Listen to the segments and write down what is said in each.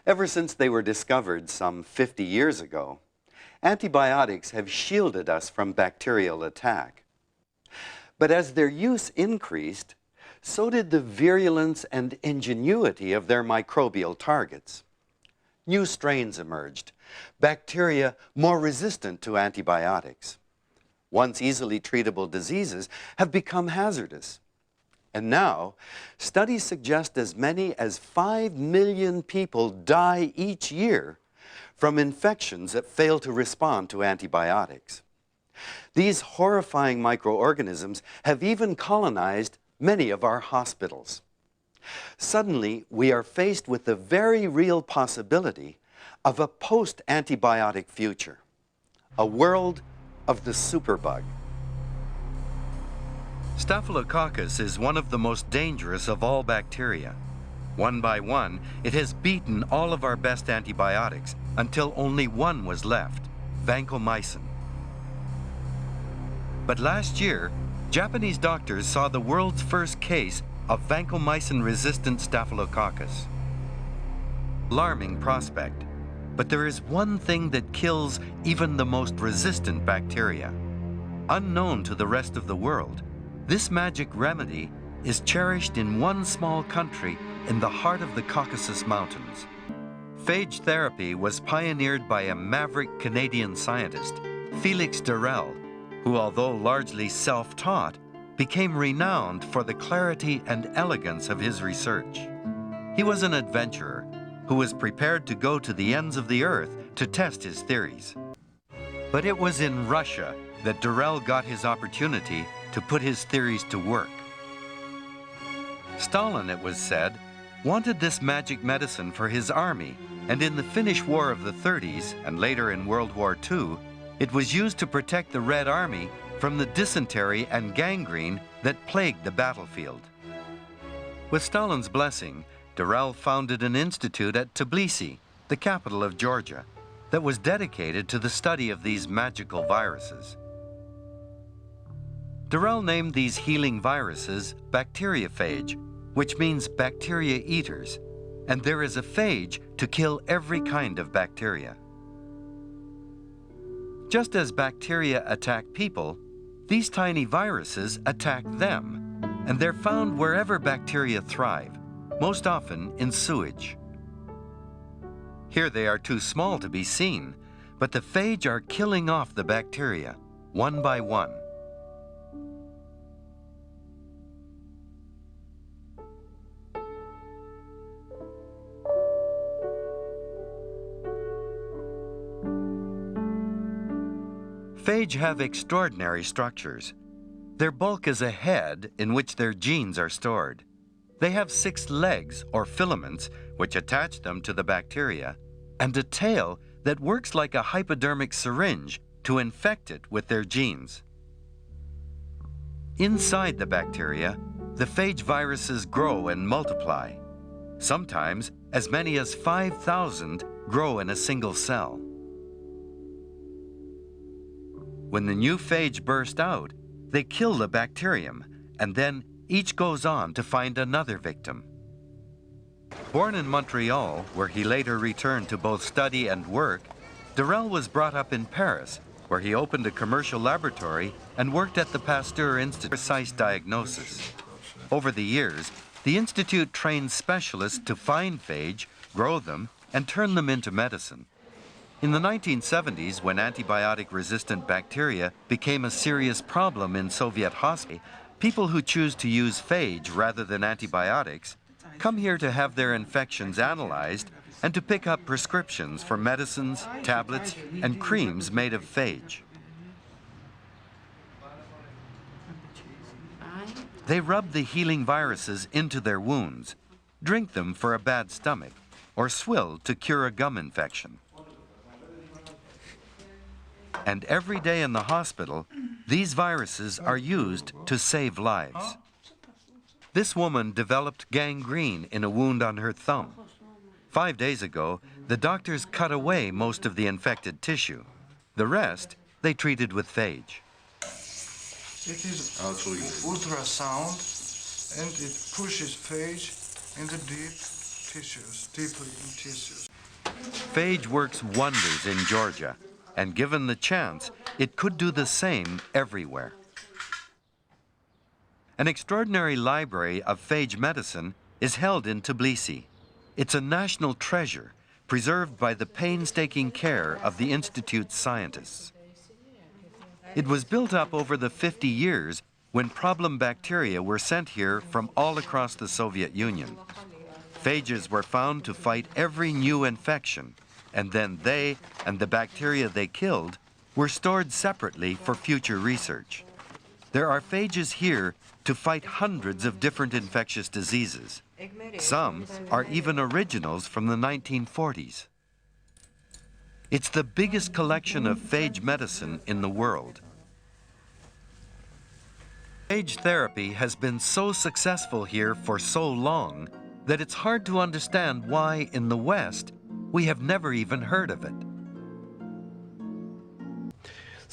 Ever since they were discovered some 50 years ago, antibiotics have shielded us from bacterial attack. But as their use increased, so did the virulence and ingenuity of their microbial targets. New strains emerged, bacteria more resistant to antibiotics. Once easily treatable diseases have become hazardous. And now, studies suggest as many as 5 million people die each year from infections that fail to respond to antibiotics. These horrifying microorganisms have even colonized many of our hospitals. Suddenly, we are faced with the very real possibility of a post-antibiotic future, a world of the superbug. Staphylococcus is one of the most dangerous of all bacteria. One by one, it has beaten all of our best antibiotics until only one was left, vancomycin. But last year, Japanese doctors saw the world's first case of vancomycin-resistant Staphylococcus. Alarming prospect, but there is one thing that kills even the most resistant bacteria. Unknown to the rest of the world, this magic remedy is cherished in one small country in the heart of the Caucasus Mountains. Phage therapy was pioneered by a maverick Canadian scientist, Félix Durel, who, although largely self-taught, became renowned for the clarity and elegance of his research. He was an adventurer who was prepared to go to the ends of the earth to test his theories. But it was in Russia that Durel got his opportunity to put his theories to work. Stalin, it was said, wanted this magic medicine for his army, and in the Finnish War of the 30s and later in World War II, it was used to protect the Red Army from the dysentery and gangrene that plagued the battlefield. With Stalin's blessing, Durel founded an institute at Tbilisi, the capital of Georgia, that was dedicated to the study of these magical viruses. Durel named these healing viruses bacteriophage, which means bacteria eaters, and there is a phage to kill every kind of bacteria. Just as bacteria attack people, these tiny viruses attack them, and they're found wherever bacteria thrive, most often in sewage. Here they are too small to be seen, but the phage are killing off the bacteria, one by one. Phage have extraordinary structures. Their bulk is a head in which their genes are stored. They have 6 legs, or filaments, which attach them to the bacteria, and a tail that works like a hypodermic syringe to infect it with their genes. Inside the bacteria, the phage viruses grow and multiply. Sometimes, as many as 5,000 grow in a single cell. When the new phage burst out, they kill the bacterium, and then each goes on to find another victim. Born in Montreal, where he later returned to both study and work, Durel was brought up in Paris, where he opened a commercial laboratory and worked at the Pasteur Institute for precise diagnosis. Over the years, the institute trained specialists to find phage, grow them, and turn them into medicine. In the 1970s, when antibiotic-resistant bacteria became a serious problem in Soviet hospitals, people who choose to use phage rather than antibiotics come here to have their infections analyzed and to pick up prescriptions for medicines, tablets, and creams made of phage. They rub the healing viruses into their wounds, drink them for a bad stomach, or swill to cure a gum infection. And every day in the hospital, these viruses are used to save lives. This woman developed gangrene in a wound on her thumb. 5 days ago, the doctors cut away most of the infected tissue. The rest, they treated with phage. It is ultrasound, and it pushes phage in the deep tissues, deeply in tissues. Phage works wonders in Georgia, and given the chance, it could do the same everywhere. An extraordinary library of phage medicine is held in Tbilisi. It's a national treasure, preserved by the painstaking care of the Institute's scientists. It was built up over the 50 years when problem bacteria were sent here from all across the Soviet Union. Phages were found to fight every new infection, and then they and the bacteria they killed were stored separately for future research. There are phages here to fight hundreds of different infectious diseases. Some are even originals from the 1940s. It's the biggest collection of phage medicine in the world. Phage therapy has been so successful here for so long that it's hard to understand why, in the West, we have never even heard of it.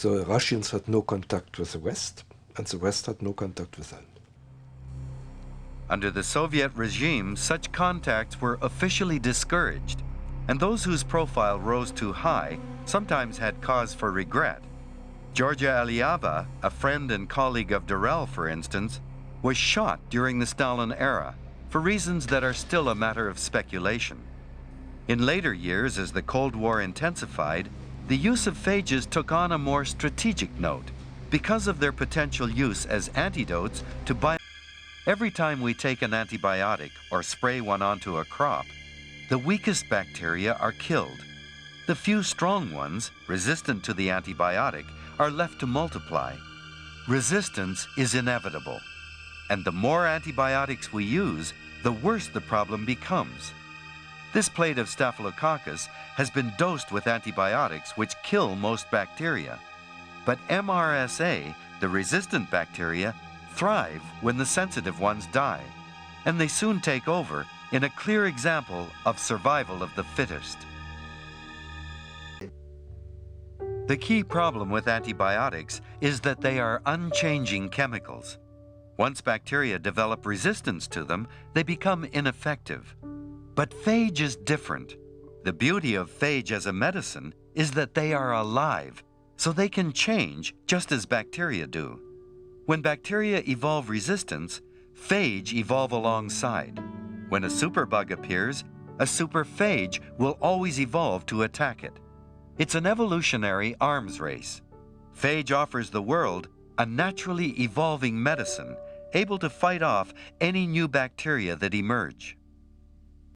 The Russians had no contact with the West, and the West had no contact with them. Under the Soviet regime, such contacts were officially discouraged, and those whose profile rose too high sometimes had cause for regret. Georgia Aliava, a friend and colleague of Durrell, for instance, was shot during the Stalin era for reasons that are still a matter of speculation. In later years, as the Cold War intensified, the use of phages took on a more strategic note because of their potential use as antidotes to Every time we take an antibiotic or spray one onto a crop, the weakest bacteria are killed. The few strong ones, resistant to the antibiotic, are left to multiply. Resistance is inevitable, and the more antibiotics we use, the worse the problem becomes. This plate of Staphylococcus has been dosed with antibiotics which kill most bacteria. But MRSA, the resistant bacteria, thrive when the sensitive ones die, and they soon take over in a clear example of survival of the fittest. The key problem with antibiotics is that they are unchanging chemicals. Once bacteria develop resistance to them, they become ineffective. But phage is different. The beauty of phage as a medicine is that they are alive, so they can change just as bacteria do. When bacteria evolve resistance, phage evolve alongside. When a superbug appears, a superphage will always evolve to attack it. It's an evolutionary arms race. Phage offers the world a naturally evolving medicine able to fight off any new bacteria that emerge.